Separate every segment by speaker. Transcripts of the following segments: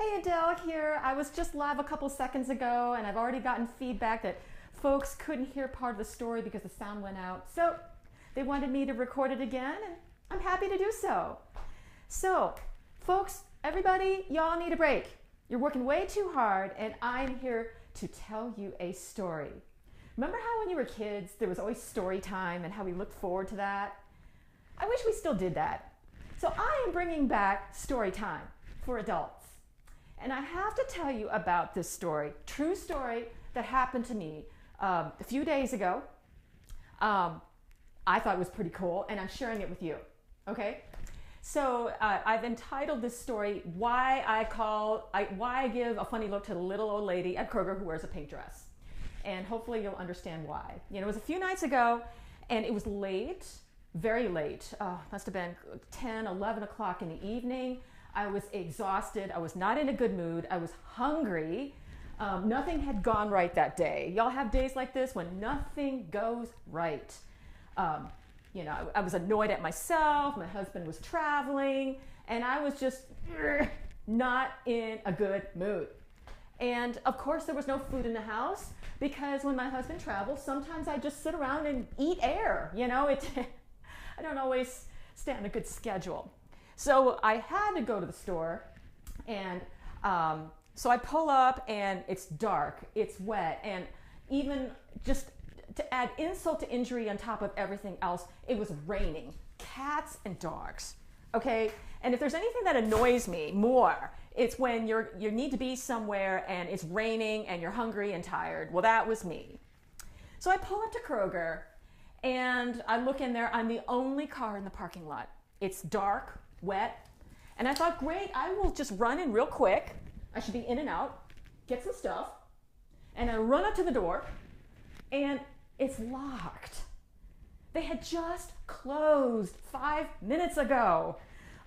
Speaker 1: Hey, Adele here. I was just live a couple seconds ago and I've already gotten feedback that folks couldn't hear part of the story because the sound went out. So they wanted me to record it again and I'm happy to do so. So, folks, everybody, y'all need a break. You're working way too hard and I'm here to tell you a story. Remember how when you were kids there was always story time and how we looked forward to that? I wish we still did that. So I am bringing back story time for adults. And I have to tell you about this story, true story that happened to me a few days ago. I thought it was pretty cool and I'm sharing it with you, okay? So I've entitled this story, Why I Give a Funny Look to the Little Old Lady at Kroger Who Wears a Pink Dress. And hopefully you'll understand why. You know, it was a few nights ago and it was late, very late. Must have been 10, 11 o'clock in the evening. I was exhausted. I was not in a good mood. I was hungry. Nothing had gone right that day. Y'all have days like this when nothing goes right. You know, I was annoyed at myself. My husband was traveling and I was just not in a good mood. And of course there was no food in the house because when my husband travels, sometimes I just sit around and eat air. You know, I don't always stay on a good schedule. So I had to go to the store and so I pull up and it's dark, it's wet, and even just to add insult to injury on top of everything else, it was raining. Cats and dogs, okay? And if there's anything that annoys me more, it's when you need to be somewhere and it's raining and you're hungry and tired. Well, that was me. So I pull up to Kroger and I look in there. I'm the only car in the parking lot. It's dark, wet, and I thought, great, I will just run in real quick. I should be in and out, get some stuff, and I run up to the door, and it's locked. They had just closed 5 minutes ago.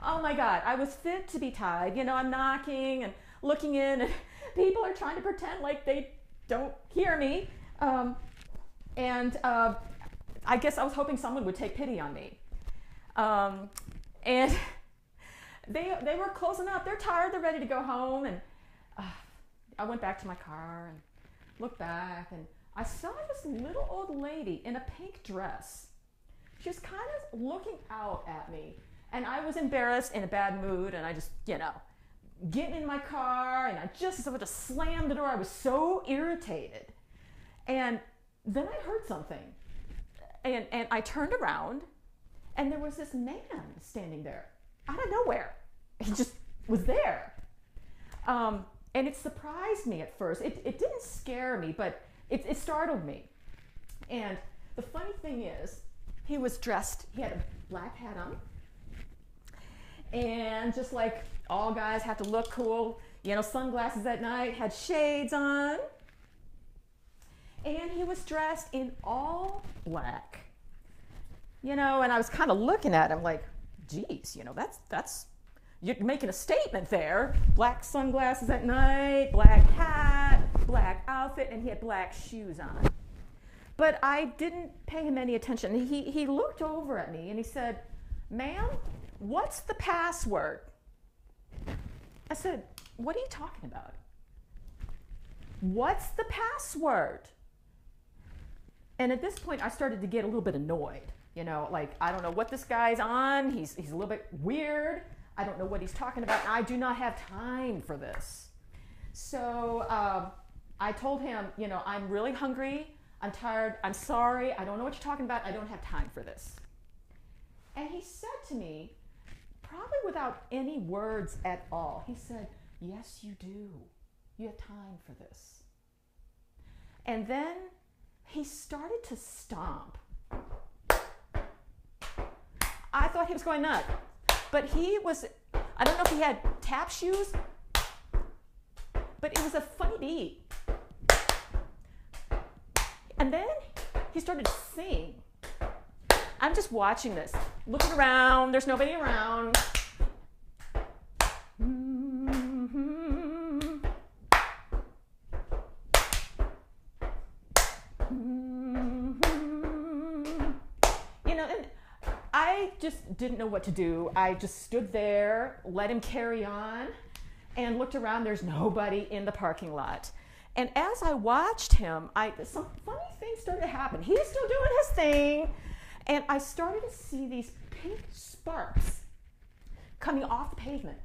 Speaker 1: Oh my God, I was fit to be tied. You know, I'm knocking and looking in, and people are trying to pretend like they don't hear me. And I guess I was hoping someone would take pity on me. And they were closing up. They're tired. They're ready to go home. And I went back to my car and looked back, and I saw this little old lady in a pink dress. She was kind of looking out at me, and I was embarrassed, in a bad mood, and I just, you know, get in my car, and I just slammed the door. I was so irritated. And then I heard something, and I turned around, and there was this man standing there out of nowhere. He just was there. And it surprised me at first. It didn't scare me, but it startled me. And the funny thing is, he was dressed, he had a black hat on. And just like all guys have to look cool, you know, sunglasses at night, had shades on. And he was dressed in all black. You know, and I was kind of looking at him like, geez, you know, that's you're making a statement there. Black sunglasses at night, black hat, black outfit, and he had black shoes on. But I didn't pay him any attention. He looked over at me and he said, "Ma'am, what's the password?" I said, "What are you talking about? What's the password?" And at this point, I started to get a little bit annoyed. You know, like, I don't know what this guy's on. He's a little bit weird. I don't know what he's talking about. I do not have time for this. So I told him, you know, I'm really hungry. I'm tired. I'm sorry. I don't know what you're talking about. I don't have time for this. And he said to me, probably without any words at all, he said, "Yes, you do. You have time for this." And then he started to stomp. I thought he was going nuts, but he was, I don't know if he had tap shoes, but it was a funny beat. And then he started to sing. I'm just watching this, looking around, there's nobody around. You know, and I just didn't know what to do. I just stood there, let him carry on, and looked around. There's nobody in the parking lot. And as I watched him, some funny things started to happen. He's still doing his thing. And I started to see these pink sparks coming off the pavement.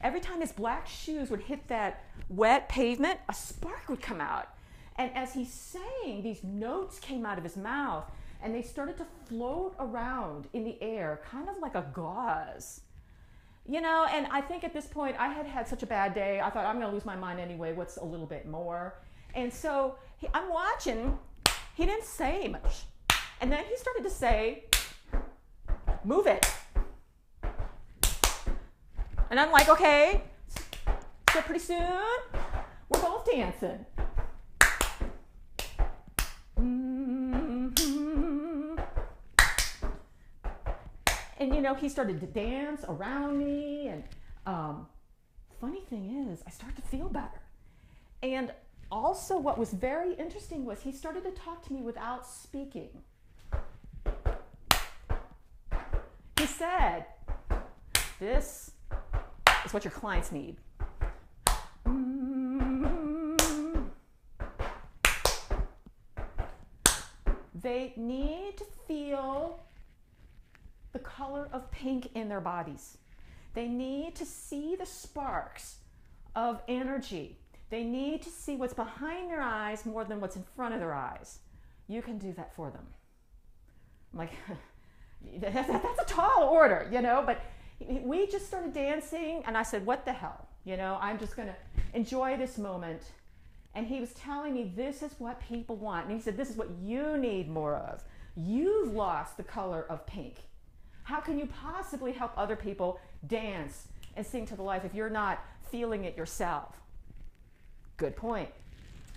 Speaker 1: Every time his black shoes would hit that wet pavement, a spark would come out. And as he sang, these notes came out of his mouth, and they started to float around in the air, kind of like a gauze. And I think at this point, I had had such a bad day, I thought, I'm going to lose my mind anyway, what's a little bit more? And so I'm watching, he didn't say much. And then he started to say, move it. And I'm like, okay, so pretty soon, we're both dancing. Mm-hmm. And he started to dance around me, and funny thing is, I started to feel better. And also what was very interesting was he started to talk to me without speaking. He said, this is what your clients need. They need to feel the color of pink in their bodies. They need to see the sparks of energy. They need to see what's behind their eyes more than what's in front of their eyes. You can do that for them. I'm like, that's a tall order, but we just started dancing, and I said, what the hell? I'm just going to enjoy this moment. And he was telling me, this is what people want. And he said, this is what you need more of. You've lost the color of pink. How can you possibly help other people dance and sing to the life if you're not feeling it yourself? Good point.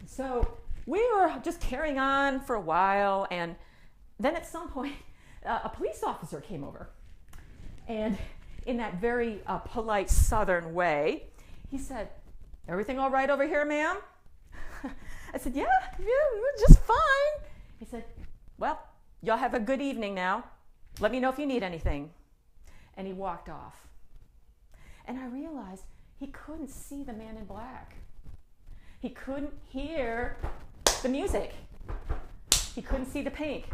Speaker 1: So we were just carrying on for a while, and then at some point, a police officer came over. And in that very polite Southern way, he said, everything all right over here, ma'am? I said, yeah, just fine. He said, well, y'all have a good evening now. Let me know if you need anything. And he walked off. And I realized he couldn't see the man in black. He couldn't hear the music. He couldn't see the pink.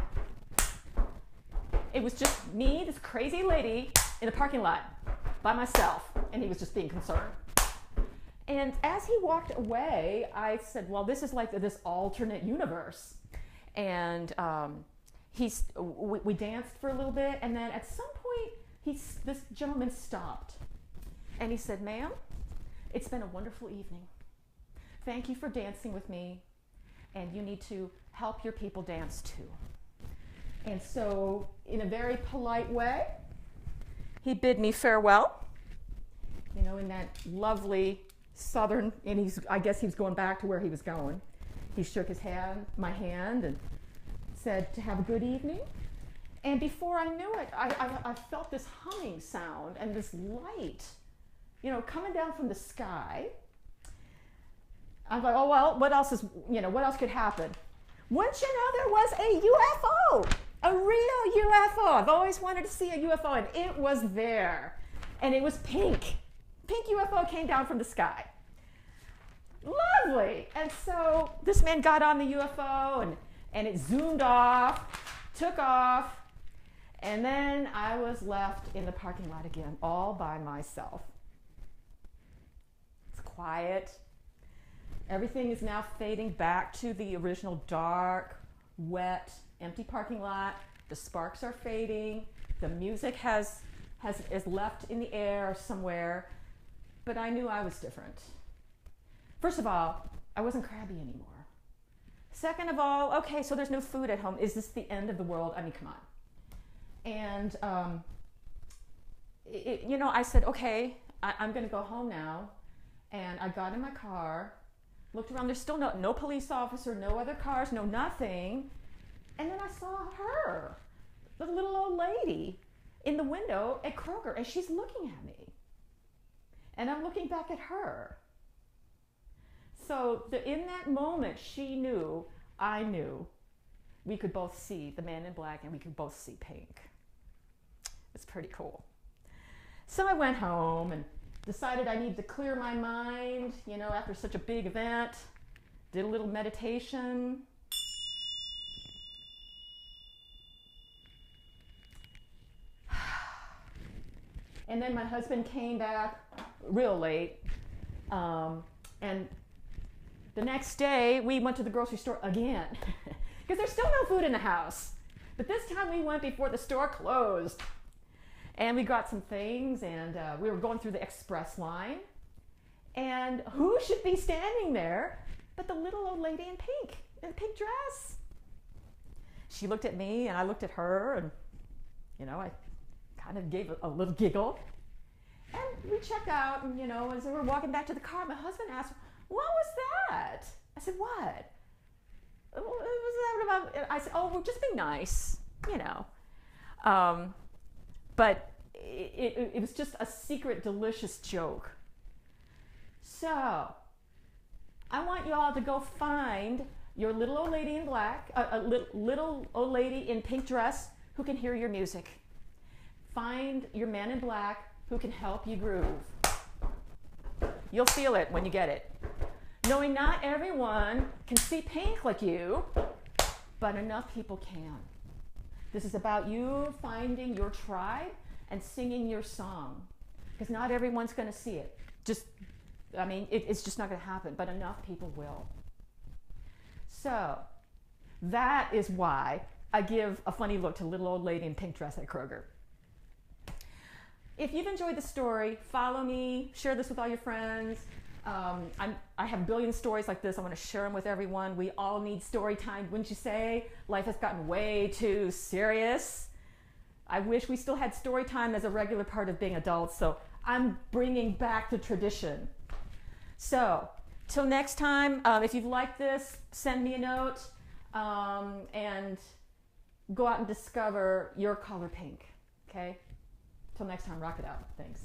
Speaker 1: It was just me, this crazy lady, in the parking lot by myself, and he was just being concerned. And as he walked away, I said, well, this is like this alternate universe. And we danced for a little bit, and then at some point, this gentleman stopped. And he said, ma'am, it's been a wonderful evening. Thank you for dancing with me, and you need to help your people dance too. And so, in a very polite way, he bid me farewell, in that lovely Southern, and I guess he was going back to where he was going. He shook my hand, and said to have a good evening. And before I knew it, I felt this humming sound and this light, coming down from the sky. I was like, oh, well, what else could happen? Wouldn't you know, there was a UFO, a real UFO. I've always wanted to see a UFO, and it was there. And it was pink. Pink UFO came down from the sky. Lovely. And so this man got on the UFO, and it zoomed off, took off, and then I was left in the parking lot again, all by myself. It's quiet. Everything is now fading back to the original dark, wet, empty parking lot. The sparks are fading. The music is left in the air somewhere. But I knew I was different. First of all, I wasn't crabby anymore. Second of all, okay, so there's no food at home. Is this the end of the world? I mean, come on. And, I said, okay, I'm going to go home now. And I got in my car, looked around. There's still no police officer, no other cars, no nothing. And then I saw her, the little old lady, in the window at Kroger, and she's looking at me. And I'm looking back at her. So in that moment, she knew, I knew, we could both see the man in black and we could both see pink. It's pretty cool. So I went home, decided I needed to clear my mind, after such a big event. Did a little meditation. And then my husband came back real late. And the next day, we went to the grocery store again. Because there's still no food in the house. But this time we went before the store closed. And we got some things, and we were going through the express line. And who should be standing there but the little old lady in the pink dress? She looked at me, and I looked at her, and, I kind of gave a little giggle. And we checked out, and, as we were walking back to the car, my husband asked, "What was that?" I said, "What? What was that about?" I said, "Oh, well, just be nice, But it was just a secret, delicious joke. So, I want you all to go find your little old lady in black, little old lady in pink dress who can hear your music. Find your man in black who can help you groove. You'll feel it when you get it. Knowing not everyone can see pink like you, but enough people can. This is about you finding your tribe and singing your song. Because not everyone's going to see it. It's just not going to happen, but enough people will. So, that is why I give a funny look to little old lady in pink dress at Kroger. If you've enjoyed the story, follow me, share this with all your friends. I have a billion stories like this. I want to share them with everyone. We all need story time, wouldn't you say? Life has gotten way too serious. I wish we still had story time as a regular part of being adults, so I'm bringing back the tradition. So, till next time, if you've liked this, send me a note, and go out and discover your color pink, okay? Till next time, rock it out. Thanks.